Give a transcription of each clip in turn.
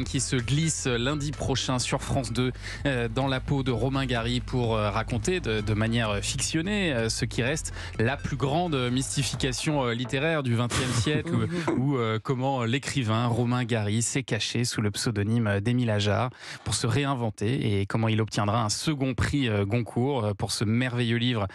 Qui se glisse lundi prochain sur France 2 dans la peau de Romain Gary pour raconter de manière fictionnée ce qui reste la plus grande mystification littéraire du XXe siècle ou comment l'écrivain Romain Gary s'est caché sous le pseudonyme d'Émile Ajar pour se réinventer et comment il obtiendra un second prix Goncourt pour ce merveilleux livre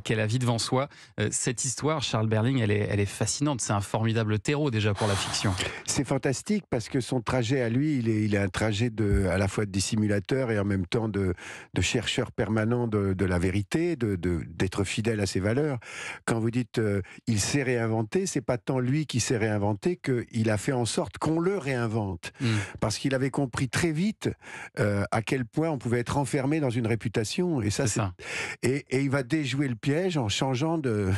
qu'est La vie devant soi. Cette histoire, Charles Berling, elle est fascinante. C'est un formidable terreau déjà pour la fiction. C'est fantastique parce que son trajet à lui, il est un trajet à la fois de dissimulateur et en même temps de chercheur permanent de la vérité, d'être fidèle à ses valeurs. Quand vous dites il s'est réinventé, c'est pas tant lui qui s'est réinventé qu'il a fait en sorte qu'on le réinvente. Parce qu'il avait compris très vite à quel point on pouvait être enfermé dans une réputation. Et ça, c'est ça. Et il va déjouer le piège en changeant de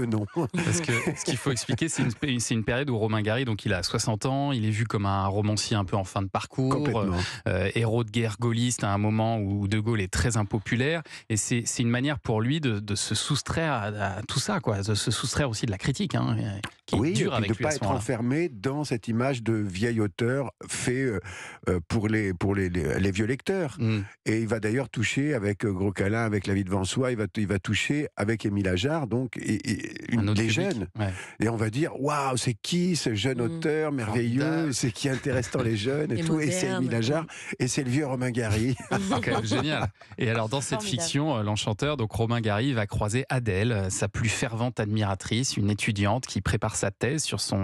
nom. Parce que ce qu'il faut expliquer, c'est une période où Romain Gary, donc il a 60 ans, il est vu comme un romancier un peu en fin de parcours, héros de guerre gaulliste à un moment où De Gaulle est très impopulaire, et c'est une manière pour lui de se soustraire à tout ça, quoi, de se soustraire aussi de la critique, qui est dure avec lui. De ne pas être enfermé dans cette image de vieil auteur fait pour les vieux lecteurs. Et il va d'ailleurs toucher avec Gros Câlin, avec La vie devant soi, il va toucher avec Émile Ajar, donc les jeunes. Ouais. Et on va dire, waouh, c'est qui ce jeune auteur merveilleux, c'est qui intéresse tant les jeunes et tout, et c'est Émile Ajar, et c'est le vieux Romain Gary. Génial. Et alors dans cette fiction, l'enchanteur, donc Romain Gary va croiser Adèle, sa plus fervente admiratrice, une étudiante qui prépare sa thèse sur sur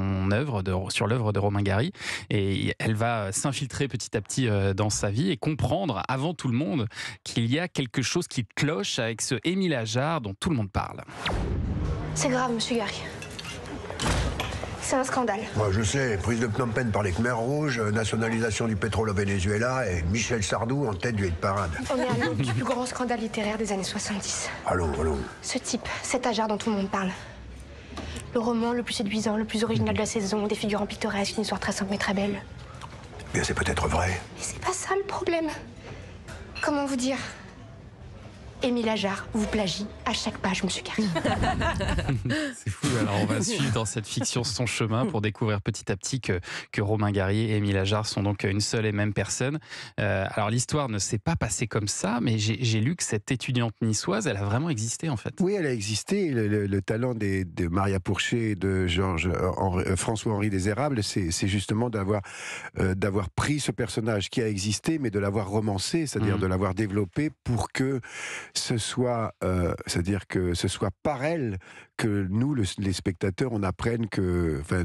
l'œuvre de Romain Gary, et elle va s'infiltrer petit à petit dans sa vie et comprendre avant tout le monde qu'il y a quelque chose qui cloche avec ce Émile Ajar dont tout le monde parle. C'est grave, monsieur Gary. C'est un scandale. Moi, je sais, prise de Phnom Penh par les Khmers rouges, nationalisation du pétrole au Venezuela et Michel Sardou en tête du hit parade. On est à l'aube du plus grand scandale littéraire des années 70. Allô. Ce type, cet Ajar dont tout le monde parle. Le roman le plus séduisant, le plus original de la saison, des figurants pittoresques, une histoire très simple mais très belle. Bien, c'est peut-être vrai. Mais c'est pas ça le problème. Comment vous dire ? Émile Ajar vous plagie à chaque page, monsieur Gary. C'est fou. Alors on va suivre dans cette fiction son chemin pour découvrir petit à petit que Romain Gary et Émile Ajar sont donc une seule et même personne. Alors l'histoire ne s'est pas passée comme ça, mais j'ai lu que cette étudiante niçoise, elle a vraiment existé en fait. Oui, elle a existé. Le talent de Maria Pourchet et de François-Henri Desérables, c'est justement d'avoir pris ce personnage qui a existé, mais de l'avoir romancé, c'est-à-dire de l'avoir développé pour que ce soit par elle que nous, les spectateurs, on apprenne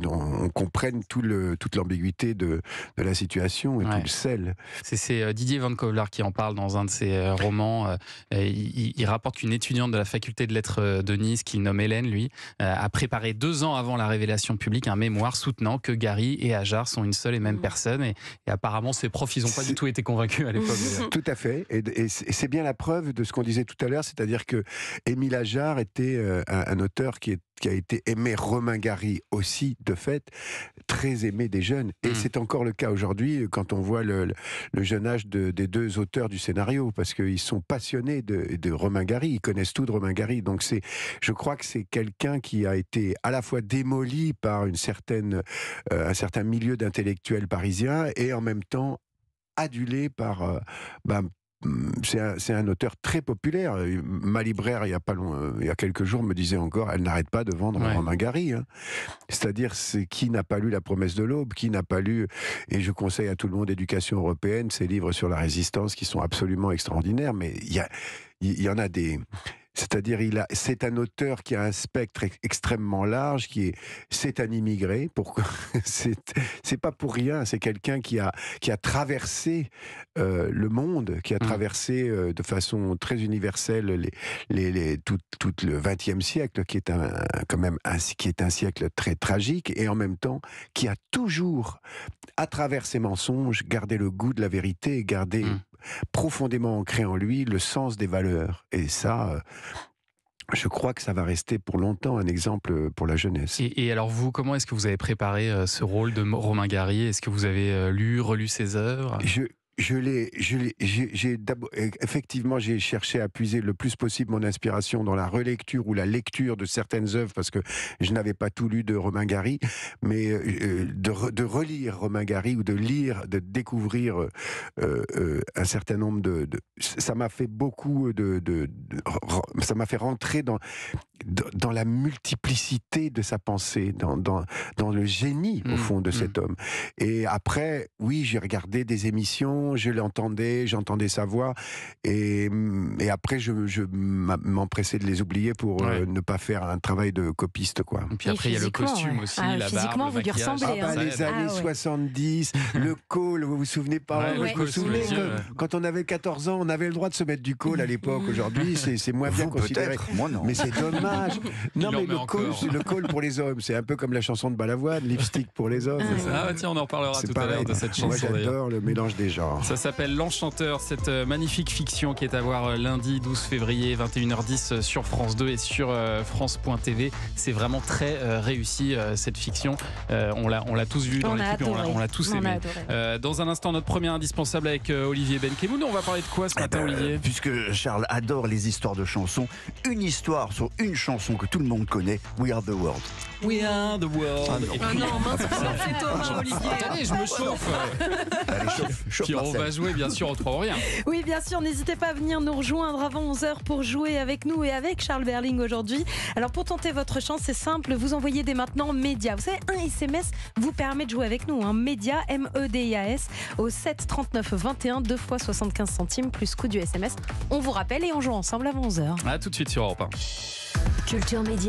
on comprenne toute l'ambiguïté de la situation et tout le sel. C'est Didier Van Kovlar qui en parle dans un de ses romans. Il rapporte qu'une étudiante de la faculté de lettres de Nice, qu'il nomme Hélène, lui, a préparé 2 ans avant la révélation publique un mémoire soutenant que Gary et Ajar sont une seule et même personne. Et apparemment, ses profs, ils n'ont pas du tout été convaincus à l'époque. Tout à fait. Et c'est bien la preuve de ce qu'on disait tout à l'heure, c'est-à-dire que Émile Ajar était un auteur qui a été aimé, Romain Gary aussi, de fait, très aimé des jeunes. Et c'est encore le cas aujourd'hui quand on voit le jeune âge des 2 auteurs du scénario, parce qu'ils sont passionnés de Romain Gary, ils connaissent tout de Romain Gary. Donc je crois que c'est quelqu'un qui a été à la fois démoli par un certain milieu d'intellectuels parisiens et en même temps adulé par... c'est un auteur très populaire. Ma libraire, il y a quelques jours, me disait encore, elle n'arrête pas de vendre Romain Gary. C'est-à-dire, qui n'a pas lu La promesse de l'aube, qui n'a pas lu, et je conseille à tout le monde Éducation européenne, ces livres sur la résistance qui sont absolument extraordinaires, mais il y en a des... C'est-à-dire, c'est un auteur qui a un spectre extrêmement large, c'est un immigré. C'est pas pour rien. C'est quelqu'un qui a traversé le monde, qui a traversé de façon très universelle tout le XXe siècle, qui est un siècle très tragique, et en même temps qui a toujours, à travers ses mensonges, gardé le goût de la vérité, gardé profondément ancré en lui le sens des valeurs. Et ça, je crois que ça va rester pour longtemps un exemple pour la jeunesse. Et alors vous, comment est-ce que vous avez préparé ce rôle de Romain Gary ? Est-ce que vous avez relu ses œuvres ? effectivement, j'ai cherché à puiser le plus possible mon inspiration dans la relecture ou la lecture de certaines œuvres, parce que je n'avais pas tout lu de Romain Gary, mais de relire Romain Gary ou de lire, de découvrir un certain nombre ça m'a fait beaucoup ça m'a fait rentrer dans la multiplicité de sa pensée, dans le génie, au fond, de cet homme. Et après, oui, j'ai regardé des émissions, j'entendais sa voix, et après, je m'empressais de les oublier pour ne pas faire un travail de copiste, quoi. Et puis après, il y a le costume aussi, la barbe, physiquement, le vous lui maquillage. ressemblez. Les années 70, le col, vous vous souvenez pas? Ouais, le Vous col vous sous souvenez les yeux, quand on avait 14 ans, on avait le droit de se mettre du col à l'époque. Aujourd'hui, c'est moins bien considéré. Moi non. Mais c'est dommage. Non, Il en mais met encore. le col pour les hommes, c'est un peu comme la chanson de Balavoine, lipstick pour les hommes. Ah tiens, on en reparlera C'est tout à l'heure pareil. de cette chanson. Moi, d'ailleurs. j'adore le mélange des genres. Ça s'appelle L'Enchanteur, cette magnifique fiction qui est à voir lundi 12 février 21h10 sur France 2 et sur France.tv. C'est vraiment très réussi cette fiction. On l'a tous vu dans l'équipe et on l'a tous aimé. Dans un instant, notre premier indispensable avec Olivier Benkemoun. On va parler de quoi ce matin, Olivier? Puisque Charles adore les histoires de chansons, une histoire sur une chanson que tout le monde connaît, We Are the World. We are the world. Oh non, mince, c'est Thomas, Olivier. Attendez, je me chauffe. Allez, chauffe Puis on Marcel. va jouer bien sûr au 3 ou rien. Oui, bien sûr, n'hésitez pas à venir nous rejoindre avant 11h pour jouer avec nous et avec Charles Berling aujourd'hui. Alors pour tenter votre chance, c'est simple, vous envoyez dès maintenant MEDIA. Vous savez, un SMS vous permet de jouer avec nous, MEDIA, MEDIAS, au 7 39 21, 2 fois 75 centimes, plus coût du SMS. On vous rappelle et on joue ensemble avant 11h. A tout de suite sur Europe 1. Culture Média.